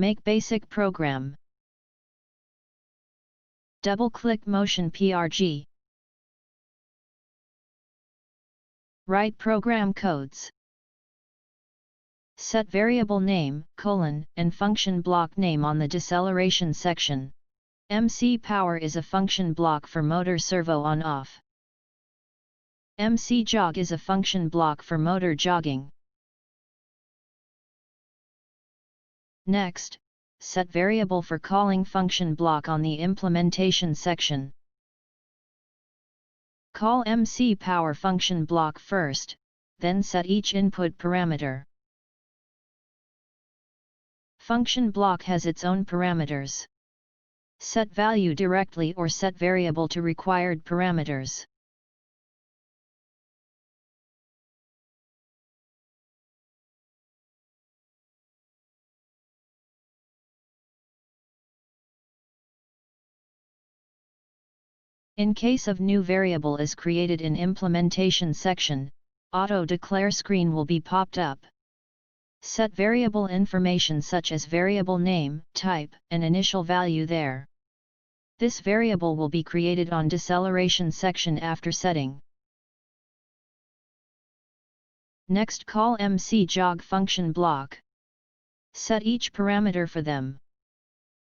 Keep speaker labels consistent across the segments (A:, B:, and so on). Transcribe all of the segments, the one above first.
A: Make basic program. Double-click Motion PRG. Write program codes. Set variable name, and function block name on the deceleration section. MC power is a function block for motor servo on-off. MC jog is a function block for motor jogging. Next, set variable for calling function block on the implementation section. Call MC power function block first, then set each input parameter. Function block has its own parameters. Set value directly or set variable to required parameters. In case of new variable is created in implementation section, auto declare screen will be popped up. Set variable information such as variable name, type, and initial value there. This variable will be created on deceleration section after setting. Next, call MC jog function block. Set each parameter for them.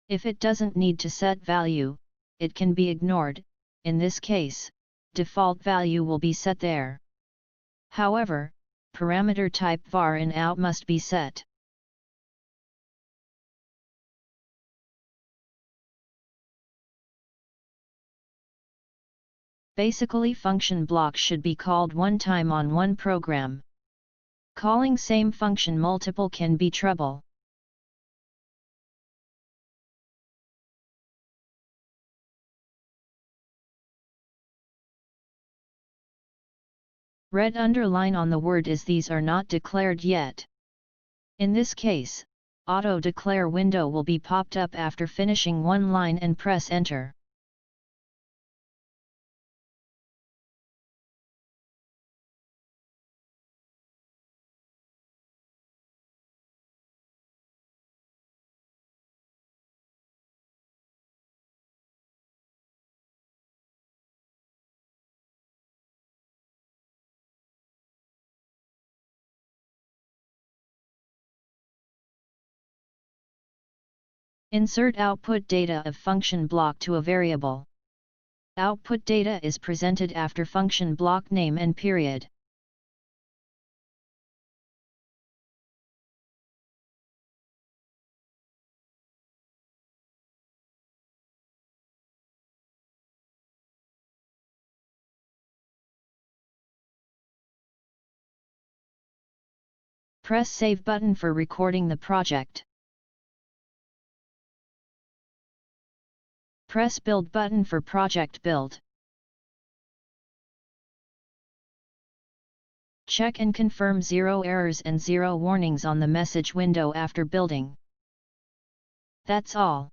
A: If it doesn't need to set value, it can be ignored. In this case, default value will be set there. However, parameter type var in out must be set. Basically, function block should be called one time on one program. Calling same function multiple can be trouble. Red underline on the word is these are not declared yet. In this case, auto declare window will be popped up after finishing one line and press enter. Insert output data of function block to a variable. Output data is presented after function block name and period. Press Save button for recording the project. Press Build button for project build. Check and confirm 0 errors and 0 warnings on the message window after building. That's all.